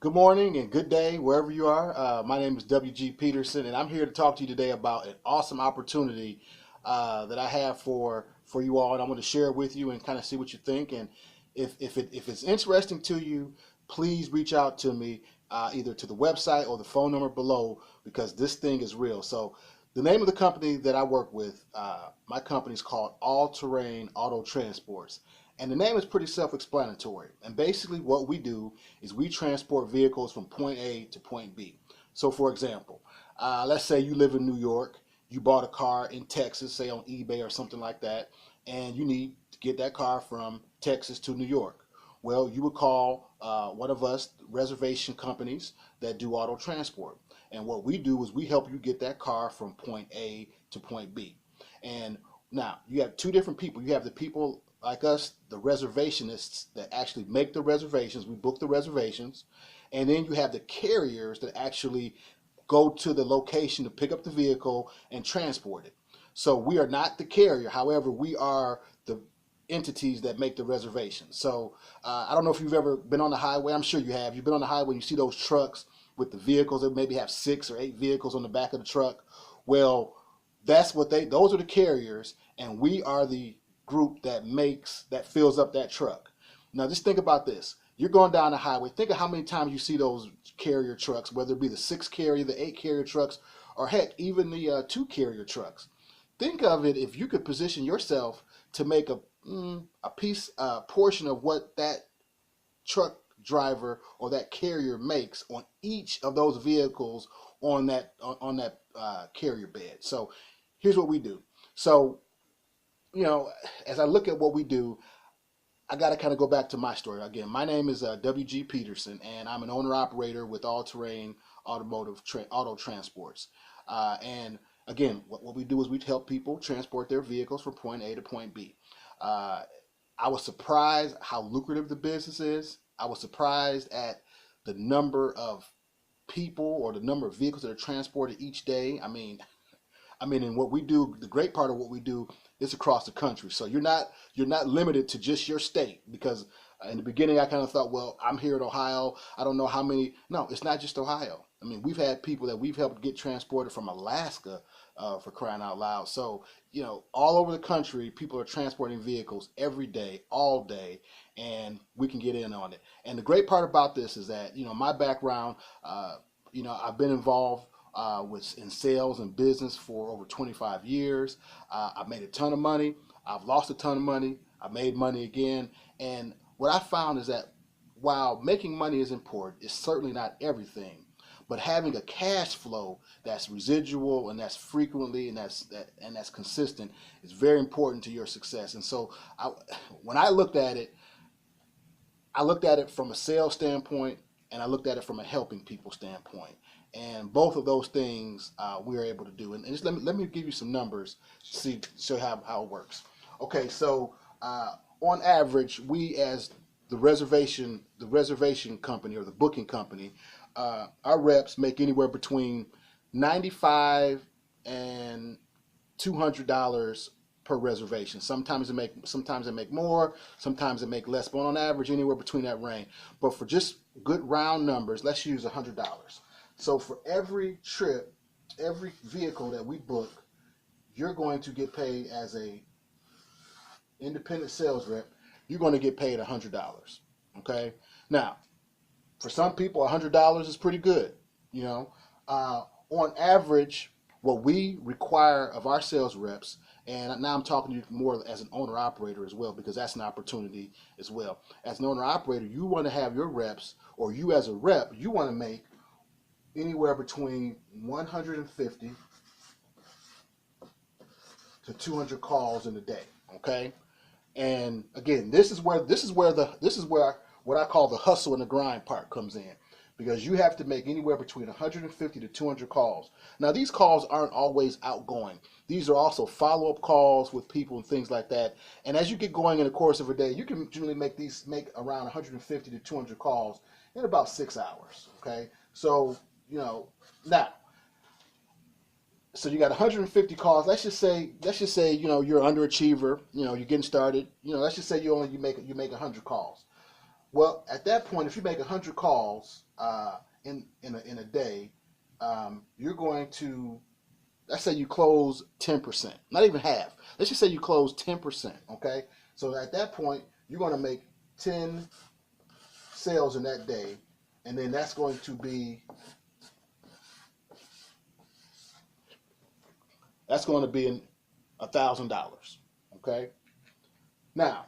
Good morning and good day wherever you are. My name is W.G. Peterson, and I'm here to talk to you today about an awesome opportunity that I have for you all, and I'm going to share it with you and kind of see what you think. And if it's interesting to you, please reach out to me either to the website or the phone number below because this thing is real. So the name of the company that I work with, my company is called All Terrain Auto Transports. And the name is pretty self-explanatory. And basically what we do is we transport vehicles from point A to point B. So for example, let's say you live in New York, you bought a car in Texas, say on eBay or something like that, and you need to get that car from Texas to New York. Well, you would call one of us reservation companies that do auto transport. And what we do is we help you get that car from point A to point B. And now you have two different people. You have the people like us, the reservationists that actually make the reservations. We book the reservations. And then you have the carriers that actually go to the location to pick up the vehicle and transport it. So we are not the carrier. However, we are the entities that make the reservations. So I don't know if you've ever been on the highway. I'm sure you have. You've been on the highway and you see those trucks with the vehicles that maybe have 6 or 8 vehicles on the back of the truck. Well, those are the carriers, and we are the group that fills up that truck. Now just think about this. You're going down the highway. Think of how many times you see those carrier trucks, whether it be the 6 carrier, the 8 carrier trucks, or heck, even the 2 carrier trucks. Think of it if you could position yourself to make a portion of what that truck driver or that carrier makes on each of those vehicles on that carrier bed. So here's what we do. So as I look at what we do, I got to kind of go back to my story. Again, my name is W.G. Peterson, and I'm an owner operator with All Terrain Auto Transports. And again, what we do is we help people transport their vehicles from point A to point B. Uh, I was surprised how lucrative the business is. I was surprised at the number of people or the number of vehicles that are transported each day. I mean, and what we do, the great part of what we do is across the country. So you're not limited to just your state because in the beginning I kind of thought, well, I'm here in Ohio. I don't know how many. No, it's not just Ohio. I mean, we've had people that we've helped get transported from Alaska for crying out loud. So all over the country, people are transporting vehicles every day, all day, and we can get in on it. And the great part about this is that my background, I've been involved was in sales and business for over 25 years. I've made a ton of money. I've lost a ton of money. I've made money again. And what I found is that while making money is important, it's certainly not everything. But having a cash flow that's residual and that's frequently and that's consistent is very important to your success. And so when I looked at it from a sales standpoint and I looked at it from a helping people standpoint. And both of those things we are able to do. And just let me give you some numbers to show how it works. Okay, so on average, we as the reservation company or the booking company, our reps make anywhere between 95 and $200 per reservation. Sometimes they make more, sometimes they make less, but on average anywhere between that range. But for just good round numbers, let's use $100. So for every trip, every vehicle that we book, you're going to get paid as a independent sales rep. You're going to get paid $100. Okay. Now, for some people, $100 is pretty good. You know, on average, what we require of our sales reps, and now I'm talking to you more as an owner operator as well, because that's an opportunity as well. As an owner operator, you want to have your reps, or you as a rep, you want to make anywhere between 150 to 200 calls in a day. Okay, and again, this is where what I call the hustle and the grind part comes in, because you have to make anywhere between 150 to 200 calls. Now, these calls aren't always outgoing. These are also follow-up calls with people and things like that. And as you get going in the course of a day, you can generally make around 150 to 200 calls in about 6 hours. Okay, so now, so you got 150 calls. Let's just say you're an underachiever. You're getting started. Let's just say you make 100 calls. Well, at that point, if you make 100 calls in a day, you're going to, let's say you close 10%, not even half. Let's just say you close 10%. Okay, so at that point, you're going to make 10 sales in that day, and then that's going to be $1,000. Okay, now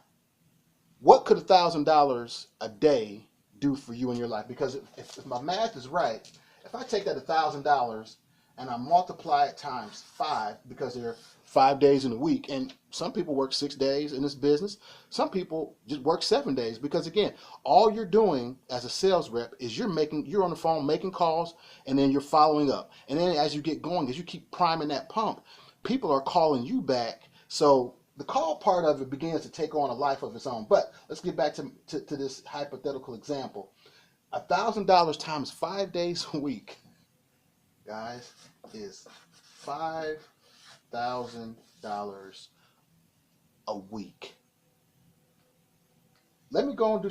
what could $1,000 a day do for you in your life? Because if my math is right, if I take that $1,000 and I multiply it times 5, because there are 5 days in a week, and some people work 6 days in this business, some people just work 7 days, because again, all you're doing as a sales rep is you're on the phone making calls, and then you're following up, and then as you get going, as you keep priming that pump, people are calling you back. So the call part of it begins to take on a life of its own. But let's get back to this hypothetical example. $1,000 times 5 days a week, guys, is $5,000 a week. Let me go and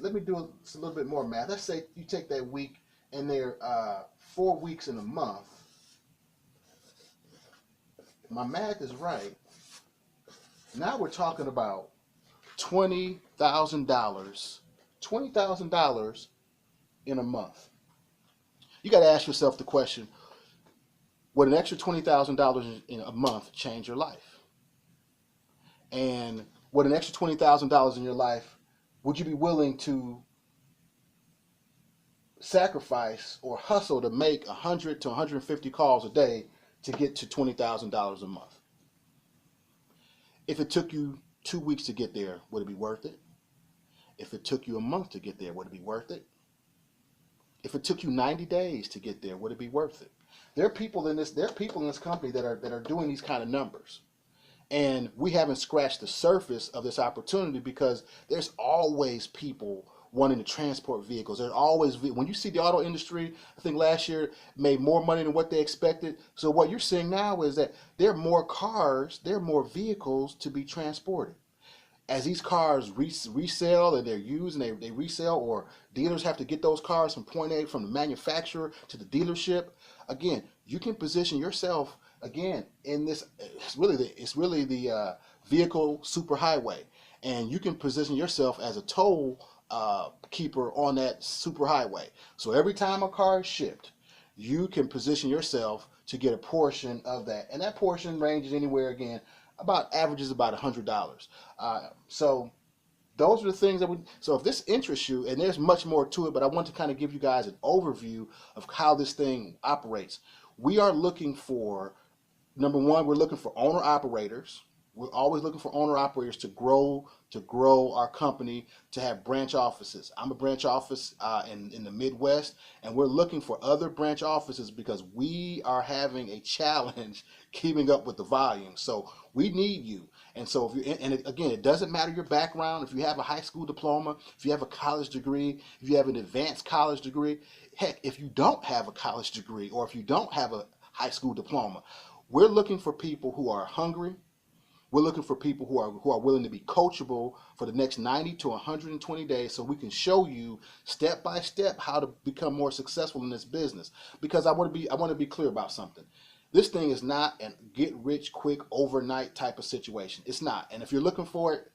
let me do a little bit more math. Let's say you take that week, and there are 4 weeks in a month. My math is right. Now we're talking about $20,000 in a month. You got to ask yourself the question, would an extra $20,000 in a month change your life? And would an extra $20,000 in your life, would you be willing to sacrifice or hustle to make 100 to 150 calls a day to get to $20,000 a month? If it took you 2 weeks to get there, would it be worth it? If it took you a month to get there, would it be worth it? If it took you 90 days to get there, would it be worth it? There are people in this company that are doing these kind of numbers. And we haven't scratched the surface of this opportunity, because there's always people wanting to transport vehicles. There's always, when you see the auto industry, I think last year made more money than what they expected. So what you're seeing now is that there are more cars, there are more vehicles to be transported. As these cars resell and they're used and they resell, or dealers have to get those cars from point A, from the manufacturer to the dealership, again, you can position yourself again in this. It's really the vehicle superhighway, and you can position yourself as a toll keeper on that superhighway. So every time a car is shipped, you can position yourself to get a portion of that, and that portion ranges anywhere, again, averages about $100. So those are the things that so if this interests you, and there's much more to it, but I want to kind of give you guys an overview of how this thing operates. We are looking for, number one, we're looking for owner operators. We're always looking for owner operators to grow our company, to have branch offices. I'm a branch office in the Midwest, and we're looking for other branch offices because we are having a challenge keeping up with the volume. So we need you. And so again, it doesn't matter your background. If you have a high school diploma, if you have a college degree, if you have an advanced college degree, heck, if you don't have a college degree, or if you don't have a high school diploma, we're looking for people who are hungry. We're looking for people who are willing to be coachable for the next 90 to 120 days, so we can show you step by step how to become more successful in this business. Because I want to be clear about something. This thing is not a get rich quick overnight type of situation. It's not. And if you're looking for it,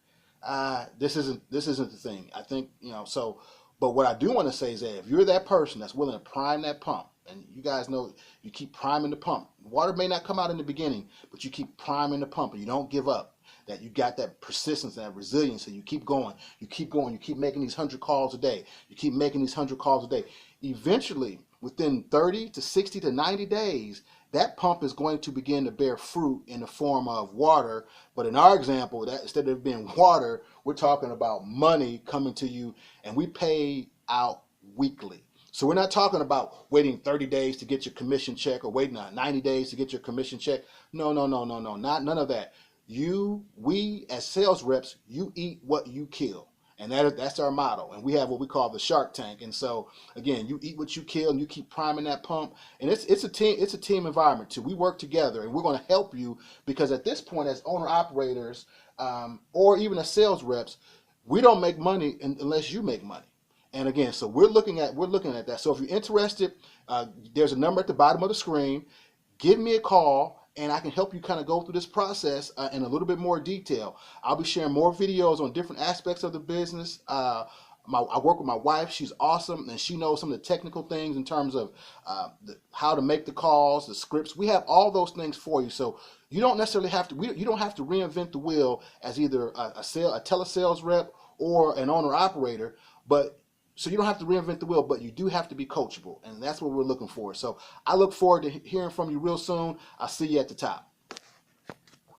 this isn't the thing. I think, so. But what I do want to say is that if you're that person that's willing to prime that pump, and you guys know, you keep priming the pump. Water may not come out in the beginning, but you keep priming the pump, and you don't give up. That you got that persistence and that resilience, and you keep going, you keep making these 100 calls a day. You keep making these 100 calls a day. Eventually, within 30 to 60 to 90 days, that pump is going to begin to bear fruit in the form of water. But in our example, that instead of being water, we're talking about money coming to you, and we pay out weekly. So we're not talking about waiting 30 days to get your commission check, or waiting 90 days to get your commission check. No, none of that. We as sales reps, you eat what you kill. And that's our motto. And we have what we call the Shark Tank. And so again, you eat what you kill, and you keep priming that pump. And it's a team environment too. We work together, and we're going to help you, because at this point, as owner operators, or even as sales reps, We don't make money unless you make money. And again, so we're looking at that. So if you're interested, there's a number at the bottom of the screen. Give me a call and I can help you kind of go through this process in a little bit more detail. I'll be sharing more videos on different aspects of the business. I work with my wife. She's awesome, and she knows some of the technical things in terms of how to make the calls, the scripts. We have all those things for you, so you don't necessarily have to. You don't have to reinvent the wheel as either a telesales rep or an owner operator. But so you don't have to reinvent the wheel, but you do have to be coachable, and that's what we're looking for. So I look forward to hearing from you real soon. I'll see you at the top.